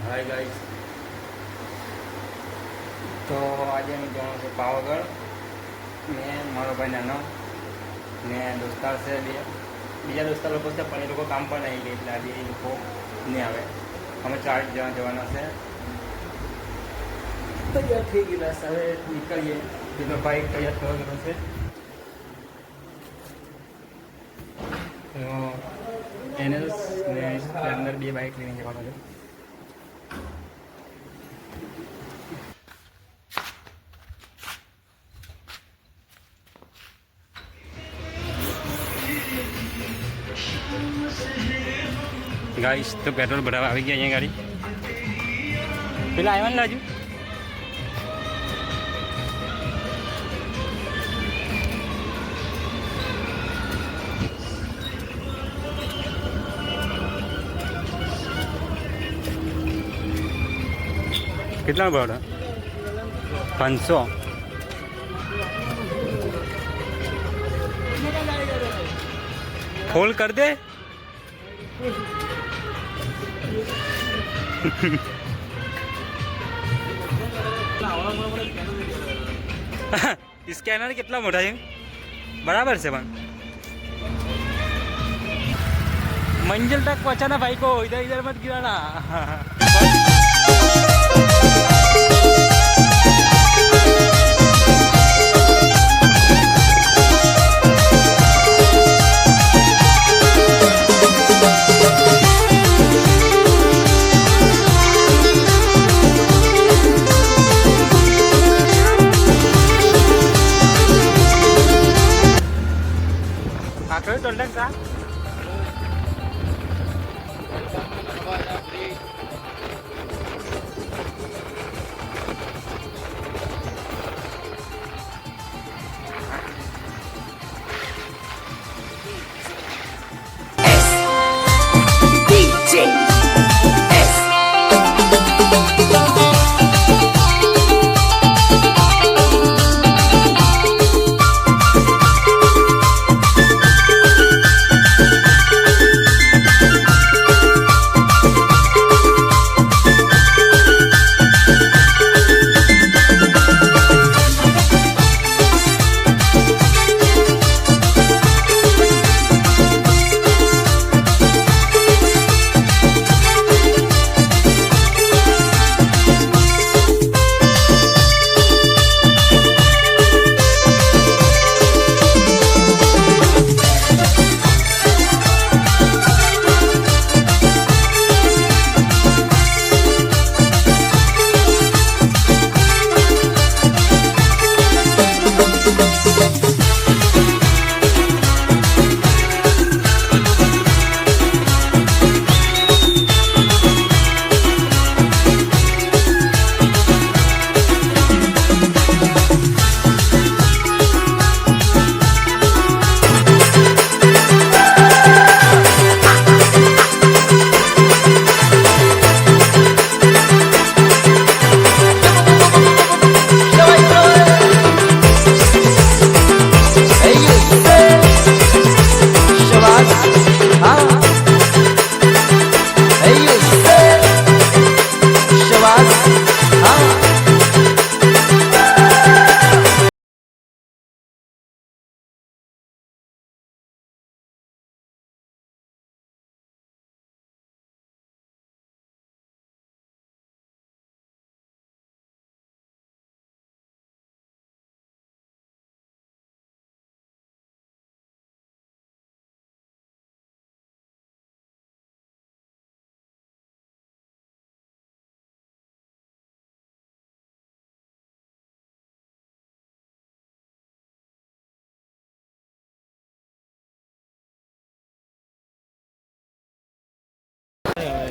Hi guys, તો આજે હું જવાનું છું પાવાગઢ. મેં મારો ભાઈ નાનો ને દોસ્તાર છે બીજા દોસ્તાર લોકો છે, પણ એ લોકો કામ પણ આવી ગઈ એટલે આજે એ લોકો નહીં આવે. અમે 4 જણા જવાના છે. તૈયાર થઈ ગયેલા છે, હવે નીકળીએ. પેલો બાઈક તૈયાર થવા ગયો છે. એનએસ ને સ્પ્લેન્ડર 2 બાઈક લઈને જવાનું છે. ગાઈસ તો પેટ્રોલ ભરાવા આવી ગયા અહીંયા ગાડી. પેલા આવ્યા ને લાજુ કેટલા ભાડા? 500. ફોલ કર દે. સ્કેનર કેટલા મોટા છે? બરાબર છે પણ મંजिल तक पहुंचाना भाई को, इधर इधर मत गिराना. Aku tolong kah?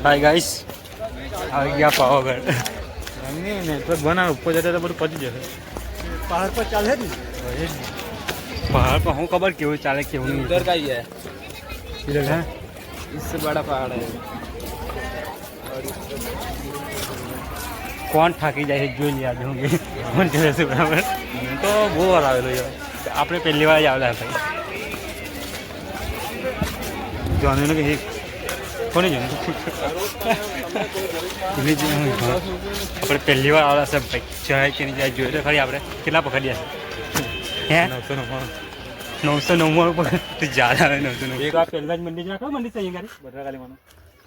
Hi guys, આવી ગયા પાવાગઢ. નેટવર્ક બનાવે ઉપર જતા તો બધું પતી જશે. પહાડ પર ચાલે ને, पहाड़ पर हूँ खबर क्यों चाले क्यों नहीं. इधर का ही है, इधर है, इससे बड़ा पहाड़ है. કોણ થાકી જાય છે જોઈ લ્યા હોંગે. કોણ ચલે છે બરાબર? તો બહુ વાર આવેલો યાર, આપણે પહેલી વાર જ આવેલા હતા. જાણ્યું કે કોને જોયું પણ પહેલી વાર આવડા છે ભાઈ જાય કે નહીં જાય જોયું તો ખરી આપણે કેટલા પકડ્યા છે હે 999 પકડ જ્યાદા આવે 999 એક આ પહેલા જ મંદિર ખબર મંદિર છે અહીંયા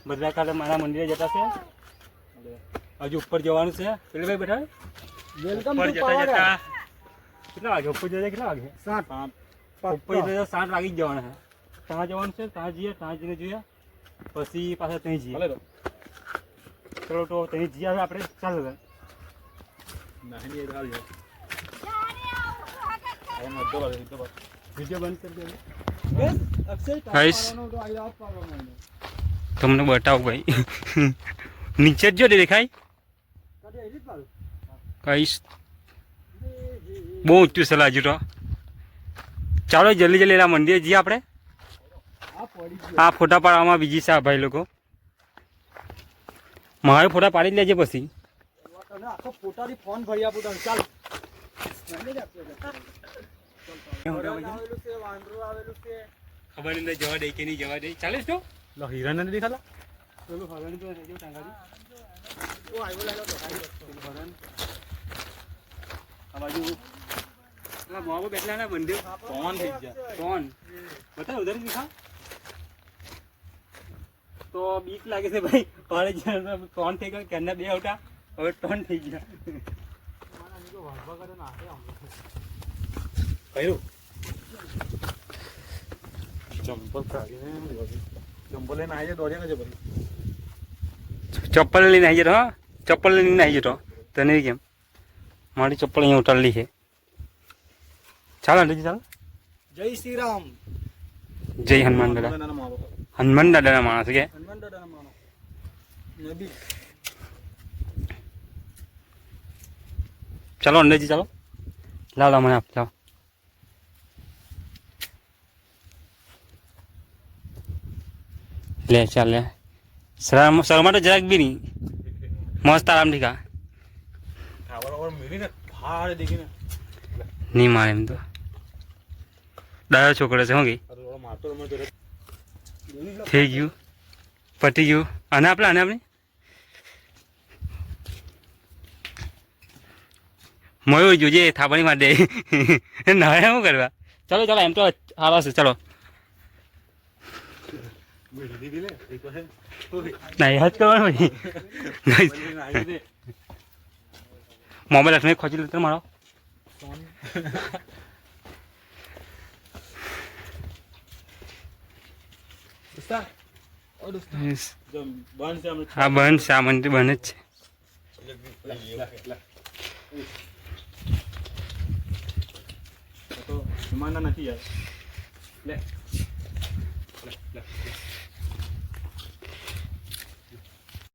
ભદ્રાકાલી મારા મંદિરે જતા છે હજુ ઉપર જવાનું છે પેલી ભાઈ બેઠા વેલકમ ઉપર ટુ જતા પાવાગઢ. જતા કેટલા વાગે ઉપર જતા કેટલા વાગે 7 ઉપર જતા 7 વાગી જ જવાના છે ત્યાં જવાનું છે ત્યાં જઈએ ત્યાં જઈને જોઈએ પછી પાછા ત્યાં જઈએ ચલો તો ત્યાં જઈએ હવે આપણે ચાલો વિડીયો બંધ કરી દે બસ, અક્ષય ગાઈસ. પાવાનો તો આવી રાત પાવાનો. તમને બતાવું ભાઈ નીચે જ જો દેખાય કાઢી આવી રીત પાડું. કઈશ બહુ ઊંચું છે હજુ તો ચાલો જલ્દી જલ્દી એના મંદિરે જઈએ આપણે આ પડી ગયો. આ ફોટા પાડવામાં બીજી છે આ ભાઈ લોકો મારે ફોટા પાડી જ લેજે પછી તને આખો ફોટાની ફોન ભરી આપું તને. ચાલ આવેલું છે, વાંદરું આવેલું છે. ખબર નહીં જવા દે કે નહીં જવા દે ચાલે તો હીરા નથી દેખાતા પેલું હરણ તો રહેજો ટાંગાજી ઓ, આવ્યો લાગ્યો તો, આવ્યો તો. પેલું હરણ આ બાજુ પેલા મોવા બેઠલા ના મંદિર કોણ થઈ ગયા કોણ બતાવ ઉધર દિખા તો બીક લાગે છે ભાઈ પાડે જ્યાં ત્રણ થઈ ગયા કેના બે આવતા હવે ત્રણ થઈ ગયા કયું ચંપલ કાઢીને ચંપલ લઈને આવી જાય દોડ્યા છે પછી ચપ્પલ લઈને આવી જતો હા ચપ્પલ લઈને આવી જતો તને કેમ મારી ચપ્પલ અહીંયા ઉતારેલી છે ચાલો અંડજી ચાલો જય શ્રી રામ. જય હનુમાન દાદા નાના મારો હનુમાન દાદાના માણસ કે હનુમાન દાદાના માનો. નબી. ચાલો અંડજી ચાલો લાવ લાવ મને આપ લાવ લે ચાલ લે શરમા તો જરાક બી નહીં મસ્ત આરામ ઠીકા ખાવા મેળીને ફાળ દેખીને નહીં મારે એમ તો ડાયો છોકરો છે હું ગઈ મારતો રમતો થઈ ગયું પતી ગયું આને આપણે મયુર જોજે થાપણી માટે ના શું કરવા ચાલો ચાલો એમ તો આવા છે ચાલો ના યાદ કરવાનું ભાઈ મોબાઈલ હાથમાં ખોચી લેતો મારો Yes. હા બંધ છે આ મંદિર બંધ જ છે વિમાનના નથી યાર લે